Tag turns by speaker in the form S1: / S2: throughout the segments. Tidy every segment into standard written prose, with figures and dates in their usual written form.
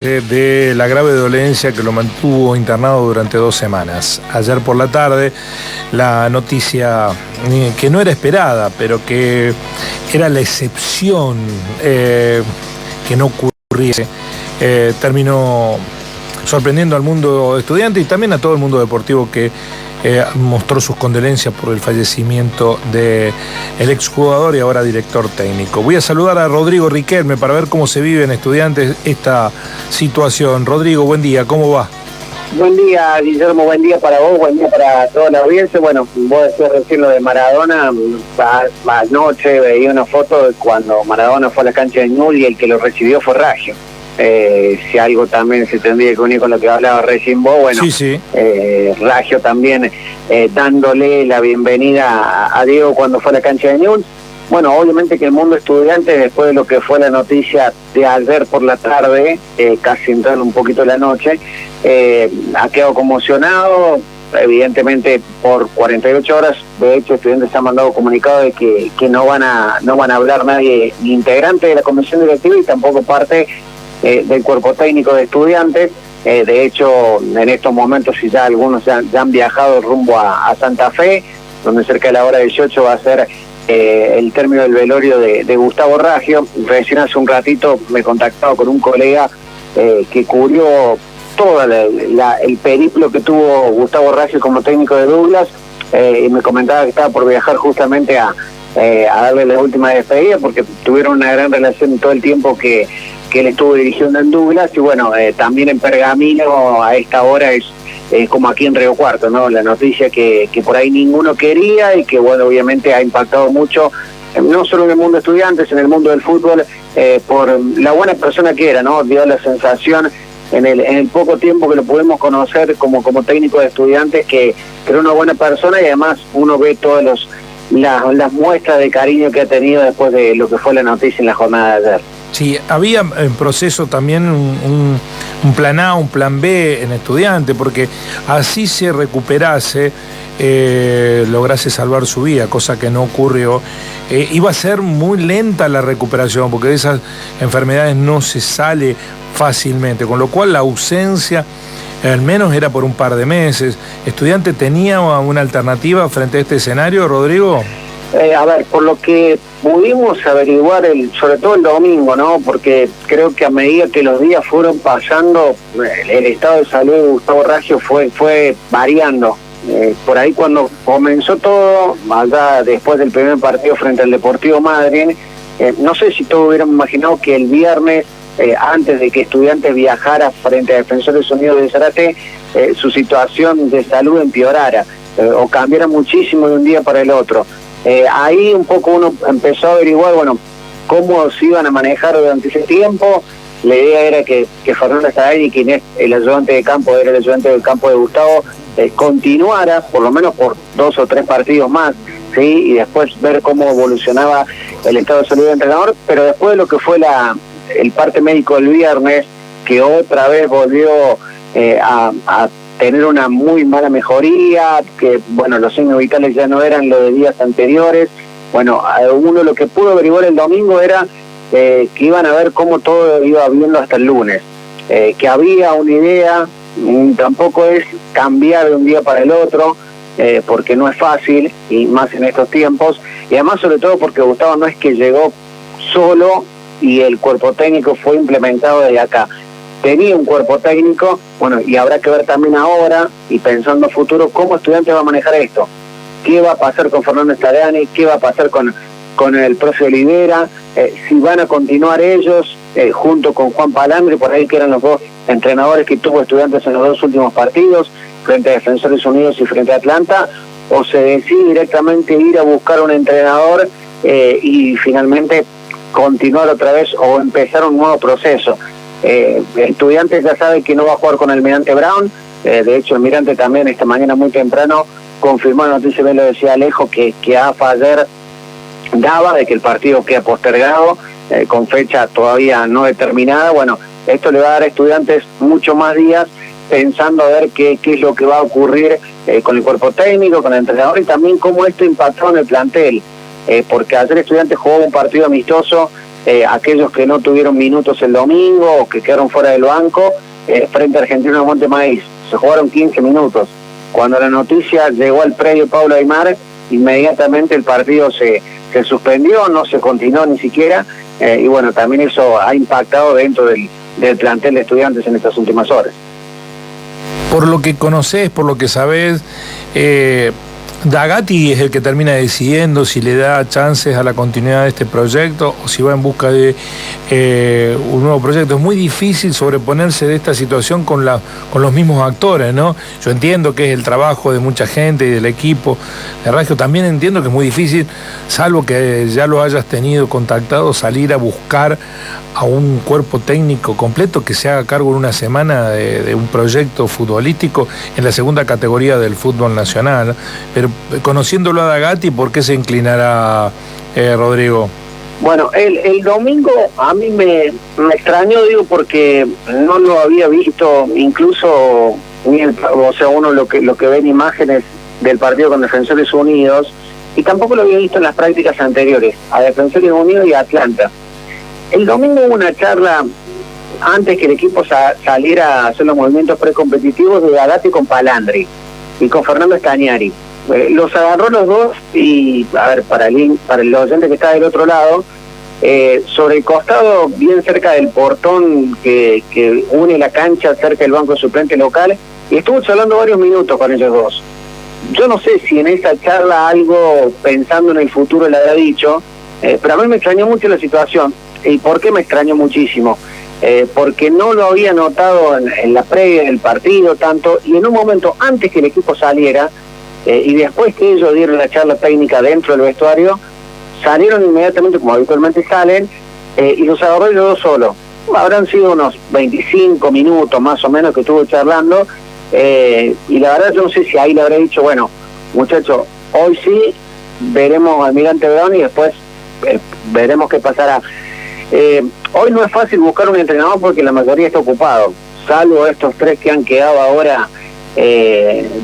S1: De la grave dolencia que lo mantuvo internado durante 2 semanas. Ayer por la tarde, la noticia que no era esperada, pero que era la excepción que no ocurriese, terminó sorprendiendo al mundo estudiante y también a todo el mundo deportivo que mostró sus condolencias por el fallecimiento del exjugador y ahora director técnico. Voy a saludar a Rodrigo Riquelme para ver cómo se vive en Estudiantes esta situación. Rodrigo, buen día, ¿cómo va?
S2: Buen día, Guillermo, buen día para vos, buen día para toda la audiencia. Bueno, vos decías recién lo de Maradona. Anoche veía una foto de cuando Maradona fue a la cancha de Newell's y el que lo recibió fue Raggio. Si algo también se tendría que unir con lo que hablaba recién vos, bueno, sí. Raggio también dándole la bienvenida a Diego cuando fue a la cancha de Newell's. Bueno, obviamente que el mundo estudiante, después de lo que fue la noticia de ayer por la tarde, casi entrando un poquito la noche, ha quedado conmocionado. Evidentemente por 48 horas, de hecho, Estudiantes ha mandado comunicado de que no van a hablar nadie, ni integrante de la comisión directiva y tampoco parte del cuerpo técnico de Estudiantes. De hecho, en estos momentos ya algunos ya han viajado rumbo a Santa Fe, donde cerca de la hora 18 va a ser el término del velorio de Gustavo Raggio. Recién hace un ratito me contactaba con un colega que cubrió todo el periplo que tuvo Gustavo Raggio como técnico de Douglas, y me comentaba que estaba por viajar justamente a darle la última despedida, porque tuvieron una gran relación todo el tiempo que él estuvo dirigiendo en Douglas. Y bueno, también en Pergamino a esta hora es como aquí en Río Cuarto, ¿no? La noticia que por ahí ninguno quería y que, bueno, obviamente ha impactado mucho, no solo en el mundo de Estudiantes, en el mundo del fútbol, por la buena persona que era, ¿no? Dio la sensación en el poco tiempo que lo pudimos conocer como técnico de Estudiantes que era una buena persona, y además uno ve todas las muestras de cariño que ha tenido después de lo que fue la noticia en la jornada de ayer.
S1: Sí, había en proceso también un plan A, un plan B en Estudiantes, porque así se recuperase, lograse salvar su vida, cosa que no ocurrió. Iba a ser muy lenta la recuperación, porque de esas enfermedades no se sale fácilmente, con lo cual la ausencia al menos era por un par de meses. ¿Estudiante tenía una alternativa frente a este escenario, Rodrigo?
S2: A ver, por lo que pudimos averiguar, sobre todo el domingo, ¿no? Porque creo que a medida que los días fueron pasando, el estado de salud de Gustavo Raggio fue variando. Por ahí cuando comenzó todo, allá después del primer partido frente al Deportivo Madryn, no sé si todos hubieran imaginado que el viernes, antes de que Estudiantes viajara frente a Defensores Unidos de Zárate, su situación de salud empeorara o cambiara muchísimo de un día para el otro. Ahí un poco uno empezó a averiguar, bueno, cómo se iban a manejar durante ese tiempo. La idea era que Fernando Stagni, quien es el ayudante de campo, era el ayudante del campo de Gustavo, continuara por lo menos por 2 o 3 partidos más, ¿sí? Y después ver cómo evolucionaba el estado de salud del entrenador. Pero después de lo que fue el parte médico del viernes, que otra vez volvió a tener una muy mala mejoría, que bueno, los signos vitales ya no eran los de días anteriores. Bueno, uno lo que pudo averiguar el domingo era que iban a ver cómo todo iba viendo hasta el lunes, que había una idea. Tampoco es cambiar de un día para el otro, porque no es fácil, y más en estos tiempos, y además sobre todo porque Gustavo no es que llegó solo y el cuerpo técnico fue implementado desde acá. Tenía un cuerpo técnico, bueno, y habrá que ver también ahora, y pensando a futuro, cómo Estudiantes va a manejar esto. ¿Qué va a pasar con Fernando Stagni? ¿Qué va a pasar con el profe Olivera? Si van a continuar ellos, junto con Juan Palandri, por ahí que eran los 2 entrenadores que tuvo Estudiantes en los 2 últimos partidos, frente a Defensores Unidos y frente a Atlanta, o se decide directamente ir a buscar un entrenador y finalmente continuar otra vez o empezar un nuevo proceso. Estudiantes ya sabe que no va a jugar con Almirante Brown. De hecho, Almirante también esta mañana muy temprano confirmó la noticia, me lo decía Alejo, que AFA ayer daba de que el partido queda postergado, con fecha todavía no determinada. Bueno, esto le va a dar a Estudiantes mucho más días pensando a ver qué es lo que va a ocurrir con el cuerpo técnico, con el entrenador, y también cómo esto impactó en el plantel, porque ayer Estudiantes jugó un partido amistoso aquellos que no tuvieron minutos el domingo o que quedaron fuera del banco, frente a Argentino de Montemaíz. Se jugaron 15 minutos. Cuando la noticia llegó al predio Pablo Aimar, inmediatamente el partido se suspendió, no se continuó ni siquiera, y bueno, también eso ha impactado dentro del plantel de Estudiantes en estas últimas horas.
S1: Por lo que conocés, por lo que sabés, D'Agati es el que termina decidiendo si le da chances a la continuidad de este proyecto o si va en busca de un nuevo proyecto. Es muy difícil sobreponerse de esta situación con los mismos actores, ¿no? Yo entiendo que es el trabajo de mucha gente y del equipo de Raggio. También entiendo que es muy difícil, salvo que ya lo hayas tenido contactado, salir a buscar a un cuerpo técnico completo que se haga cargo en una semana de un proyecto futbolístico en la segunda categoría del fútbol nacional. Pero conociéndolo a D'Agati, ¿por qué se inclinará Rodrigo?
S2: Bueno, el domingo a mí me extrañó, digo, porque no lo había visto, incluso uno lo que ve en imágenes del partido con Defensores Unidos, y tampoco lo había visto en las prácticas anteriores, a Defensores Unidos y a Atlanta. El domingo hubo una charla, antes que el equipo saliera a hacer los movimientos precompetitivos, de D'Agati con Palandri y con Fernando Stagnari. Los agarró los dos y, a ver, para el oyente que está del otro lado, sobre el costado, bien cerca del portón que une la cancha, cerca del banco de suplente local, y estuvo charlando varios minutos con ellos dos. Yo no sé si en esa charla algo pensando en el futuro le habrá dicho, pero a mí me extrañó mucho la situación. ¿Y por qué me extrañó muchísimo? Porque no lo había notado en la previa del partido tanto, y en un momento antes que el equipo saliera, y después que ellos dieron la charla técnica dentro del vestuario, salieron inmediatamente, como habitualmente salen, y los agarró ellos dos solos. Habrán sido unos 25 minutos más o menos que estuvo charlando, y la verdad yo no sé si ahí le habré dicho, bueno, muchachos, hoy sí veremos a Almirante Brown y después veremos qué pasará. Hoy no es fácil buscar un entrenador porque la mayoría está ocupado, salvo estos tres que han quedado ahora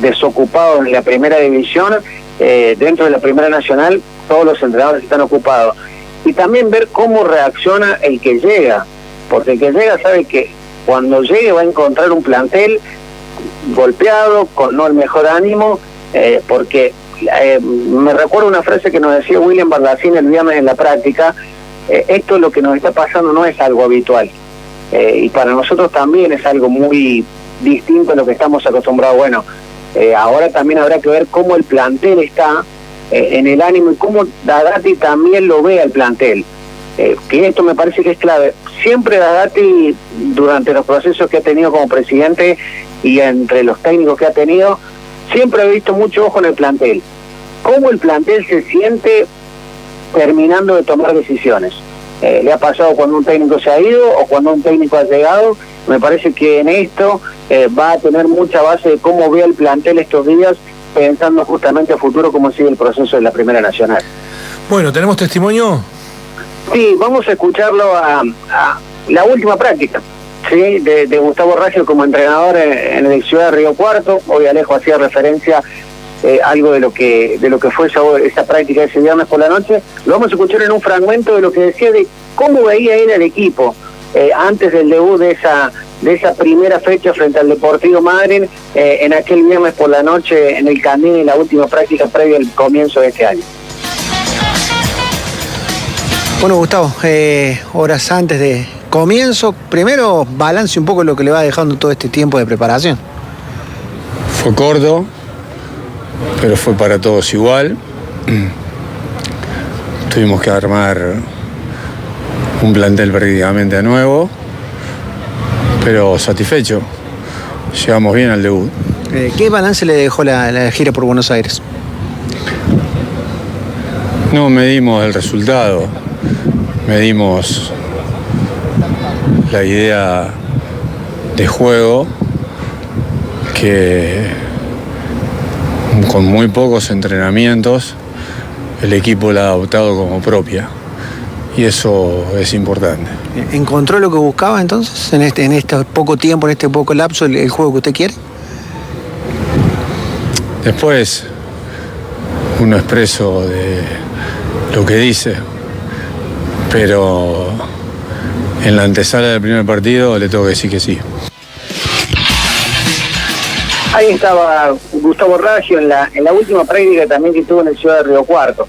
S2: desocupados en la primera división. Dentro de la primera nacional todos los entrenadores están ocupados, y también ver cómo reacciona el que llega, porque el que llega sabe que cuando llegue va a encontrar un plantel golpeado, con no el mejor ánimo, porque me recuerdo una frase que nos decía William Bardacín el viernes en la práctica. Esto es lo que nos está pasando, no es algo habitual, y para nosotros también es algo muy distinto a lo que estamos acostumbrados. Bueno, ahora también habrá que ver cómo el plantel está en el ánimo y cómo D'Agati también lo ve al plantel, que esto me parece que es clave. Siempre D'Agati, durante los procesos que ha tenido como presidente y entre los técnicos que ha tenido, siempre ha visto mucho ojo en el plantel, cómo el plantel se siente terminando de tomar decisiones. Le ha pasado cuando un técnico se ha ido o cuando un técnico ha llegado. Me parece que en esto va a tener mucha base de cómo ve el plantel estos días, pensando justamente a futuro cómo sigue el proceso de la Primera Nacional.
S1: Bueno, ¿tenemos testimonio?
S2: Sí, vamos a escucharlo a la última práctica, ¿sí? de Gustavo Raggio como entrenador en el Ciudad de Río Cuarto. Hoy Alejo hacía referencia algo de lo que fue esa práctica ese viernes por la noche. Lo vamos a escuchar en un fragmento de lo que decía de cómo veía él al equipo antes del debut de esa primera fecha frente al Deportivo Madryn, en aquel viernes por la noche en el Candine, en la última práctica previa al comienzo de este año.
S3: Bueno, Gustavo, horas antes de comienzo, primero balance un poco lo que le va dejando todo este tiempo de preparación.
S4: Fue corto, pero fue para todos igual. Tuvimos que armar un plantel prácticamente nuevo, pero satisfecho. Llegamos bien al debut.
S3: ¿Qué balance le dejó la gira por Buenos Aires?
S4: No medimos el resultado, medimos la idea de juego que con muy pocos entrenamientos el equipo la ha adoptado como propia, y eso es importante.
S3: ¿Encontró lo que buscaba entonces en este poco tiempo, en este poco lapso, el juego que usted quiere?
S4: Después uno expreso de lo que dice, pero en la antesala del primer partido le tengo que decir que sí.
S2: Ahí estaba Gustavo Raggio en la última práctica también que tuvo en el Ciudad de Río Cuarto,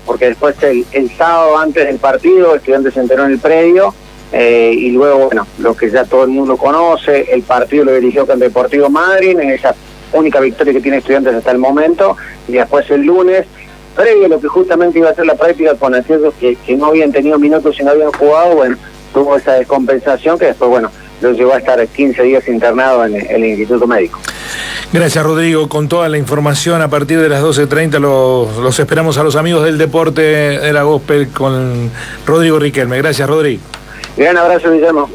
S2: porque después el sábado antes del partido Estudiantes se enteró en el predio, y luego, bueno, lo que ya todo el mundo conoce, el partido lo dirigió con Deportivo Madryn, en esa única victoria que tiene Estudiantes hasta el momento, y después el lunes, previo a lo que justamente iba a ser la práctica con aquellos que no habían tenido minutos y no habían jugado, bueno, tuvo esa descompensación que después, bueno, lo llevó a estar 15 días internado en el Instituto Médico.
S1: Gracias, Rodrigo. Con toda la información a partir de las 12:30 los esperamos a los amigos del deporte de la Gospel con Rodrigo Riquelme. Gracias, Rodrigo.
S2: Gran abrazo, Guillermo.